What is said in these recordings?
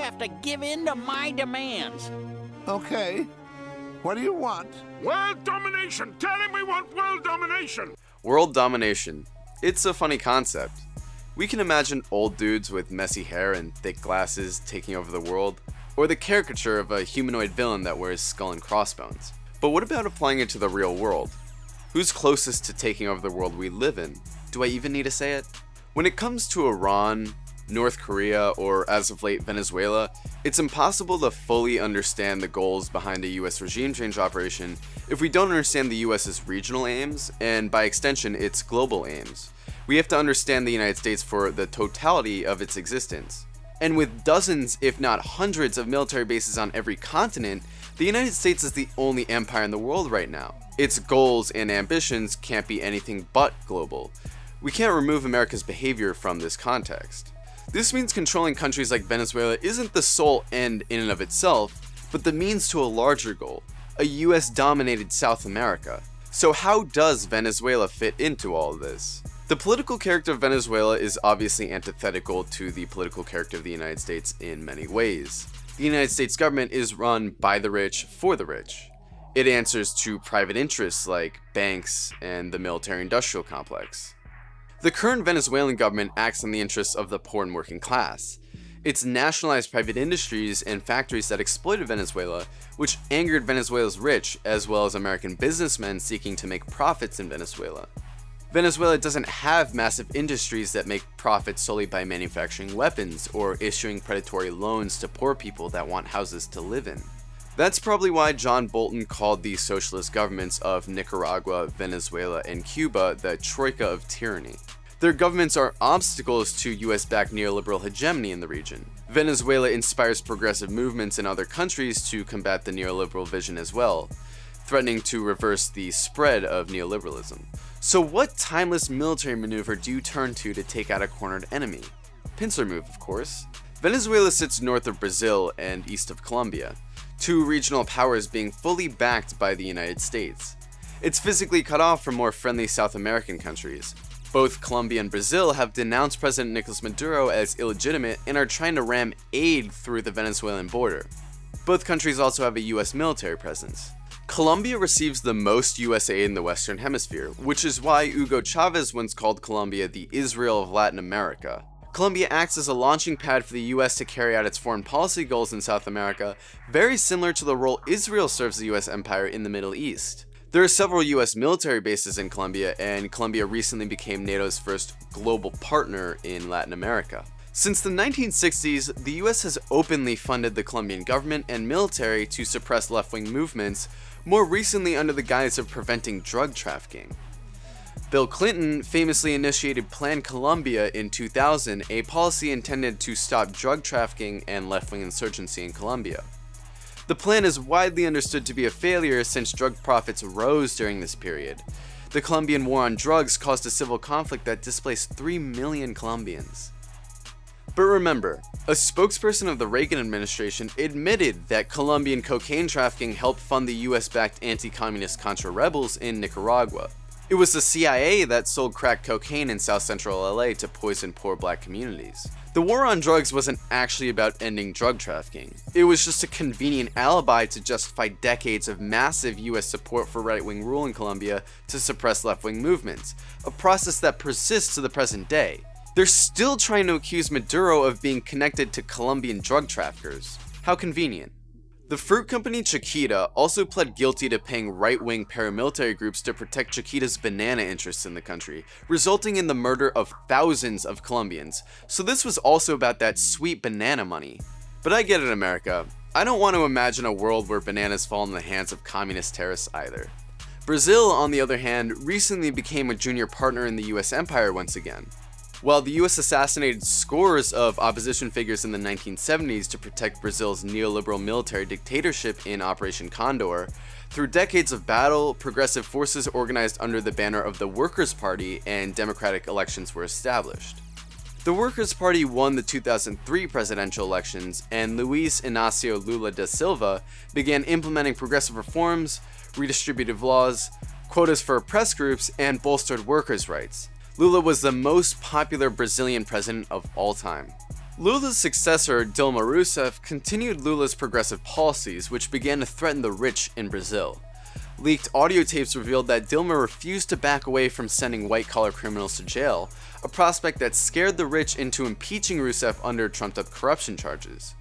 have to give in to my demands. Okay. What do you want? World domination! Tell him we want world domination! World domination. It's a funny concept. We can imagine old dudes with messy hair and thick glasses taking over the world, or the caricature of a humanoid villain that wears skull and crossbones. But what about applying it to the real world? Who's closest to taking over the world we live in? Do I even need to say it? When it comes to Iran, North Korea, or as of late Venezuela, it's impossible to fully understand the goals behind a US regime change operation if we don't understand the US's regional aims, and by extension its global aims. We have to understand the United States for the totality of its existence. And with dozens, if not hundreds, of military bases on every continent, the United States is the only empire in the world right now. Its goals and ambitions can't be anything but global. We can't remove America's behavior from this context. This means controlling countries like Venezuela isn't the sole end in and of itself, but the means to a larger goal, a US-dominated South America. So how does Venezuela fit into all of this? The political character of Venezuela is obviously antithetical to the political character of the United States in many ways. The United States government is run by the rich for the rich. It answers to private interests like banks and the military-industrial complex. The current Venezuelan government acts in the interests of the poor and working class. It's nationalized private industries and factories that exploited Venezuela, which angered Venezuela's rich as well as American businessmen seeking to make profits in Venezuela. Venezuela doesn't have massive industries that make profits solely by manufacturing weapons or issuing predatory loans to poor people that want houses to live in. That's probably why John Bolton called the socialist governments of Nicaragua, Venezuela, and Cuba the troika of tyranny. Their governments are obstacles to US-backed neoliberal hegemony in the region. Venezuela inspires progressive movements in other countries to combat the neoliberal vision as well, threatening to reverse the spread of neoliberalism. So what timeless military maneuver do you turn to take out a cornered enemy? Pincer move, of course. Venezuela sits north of Brazil and east of Colombia, two regional powers being fully backed by the United States. It's physically cut off from more friendly South American countries. Both Colombia and Brazil have denounced President Nicolas Maduro as illegitimate and are trying to ram aid through the Venezuelan border. Both countries also have a US military presence. Colombia receives the most US aid in the Western Hemisphere, which is why Hugo Chavez once called Colombia the Israel of Latin America. Colombia acts as a launching pad for the US to carry out its foreign policy goals in South America, very similar to the role Israel serves the US empire in the Middle East. There are several US military bases in Colombia, and Colombia recently became NATO's first global partner in Latin America. Since the 1960s, the US has openly funded the Colombian government and military to suppress left-wing movements, more recently under the guise of preventing drug trafficking. Bill Clinton famously initiated Plan Colombia in 2000, a policy intended to stop drug trafficking and left-wing insurgency in Colombia. The plan is widely understood to be a failure since drug profits rose during this period. The Colombian war on drugs caused a civil conflict that displaced 3 million Colombians. But remember, a spokesperson of the Reagan administration admitted that Colombian cocaine trafficking helped fund the US-backed anti-communist Contra rebels in Nicaragua. It was the CIA that sold crack cocaine in South Central LA to poison poor black communities. The war on drugs wasn't actually about ending drug trafficking. It was just a convenient alibi to justify decades of massive US support for right-wing rule in Colombia to suppress left-wing movements, a process that persists to the present day. They're still trying to accuse Maduro of being connected to Colombian drug traffickers. How convenient. The fruit company Chiquita also pled guilty to paying right-wing paramilitary groups to protect Chiquita's banana interests in the country, resulting in the murder of thousands of Colombians. So this was also about that sweet banana money. But I get it, America. I don't want to imagine a world where bananas fall in the hands of communist terrorists either. Brazil, on the other hand, recently became a junior partner in the US empire once again. While the US assassinated scores of opposition figures in the 1970s to protect Brazil's neoliberal military dictatorship in Operation Condor, through decades of battle, progressive forces organized under the banner of the Workers' Party and democratic elections were established. The Workers' Party won the 2003 presidential elections, and Luiz Inácio Lula da Silva began implementing progressive reforms, redistributive laws, quotas for press groups, and bolstered workers' rights. Lula was the most popular Brazilian president of all time. Lula's successor, Dilma Rousseff, continued Lula's progressive policies, which began to threaten the rich in Brazil. Leaked audio tapes revealed that Dilma refused to back away from sending white-collar criminals to jail, a prospect that scared the rich into impeaching Rousseff under trumped-up corruption charges.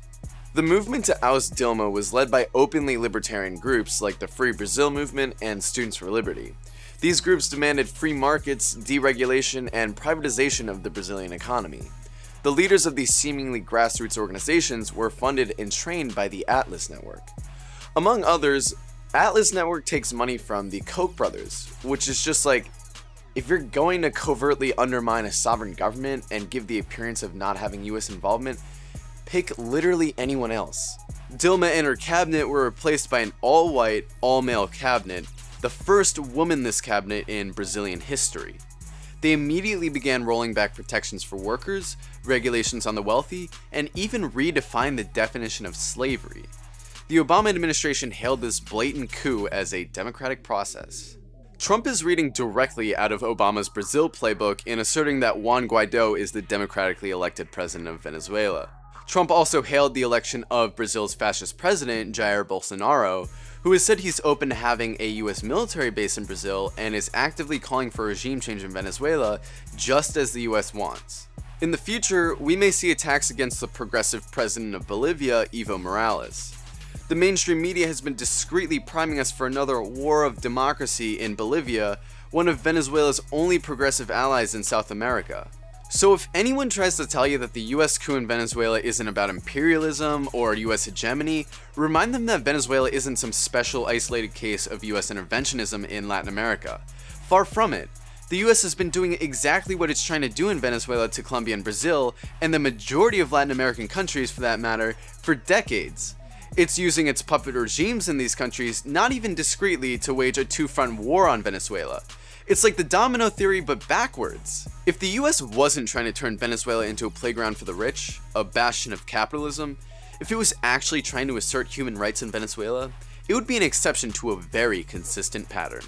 The movement to oust Dilma was led by openly libertarian groups like the Free Brazil movement and Students for Liberty. These groups demanded free markets, deregulation, and privatization of the Brazilian economy. The leaders of these seemingly grassroots organizations were funded and trained by the Atlas Network. Among others, Atlas Network takes money from the Koch brothers, which is just like, if you're going to covertly undermine a sovereign government and give the appearance of not having US involvement, pick literally anyone else. Dilma and her cabinet were replaced by an all-white, all-male cabinet, the first womanless cabinet in Brazilian history. They immediately began rolling back protections for workers, regulations on the wealthy, and even redefined the definition of slavery. The Obama administration hailed this blatant coup as a democratic process. Trump is reading directly out of Obama's Brazil playbook in asserting that Juan Guaidó is the democratically elected president of Venezuela. Trump also hailed the election of Brazil's fascist president, Jair Bolsonaro, who has said he's open to having a US military base in Brazil and is actively calling for regime change in Venezuela, just as the US wants. In the future, we may see attacks against the progressive president of Bolivia, Evo Morales. The mainstream media has been discreetly priming us for another war of democracy in Bolivia, one of Venezuela's only progressive allies in South America. So if anyone tries to tell you that the US coup in Venezuela isn't about imperialism or US hegemony, remind them that Venezuela isn't some special isolated case of US interventionism in Latin America. Far from it. The US has been doing exactly what it's trying to do in Venezuela to Colombia and Brazil, and the majority of Latin American countries for that matter, for decades. It's using its puppet regimes in these countries, not even discreetly, to wage a two-front war on Venezuela. It's like the domino theory, but backwards. If the US wasn't trying to turn Venezuela into a playground for the rich, a bastion of capitalism, if it was actually trying to assert human rights in Venezuela, it would be an exception to a very consistent pattern.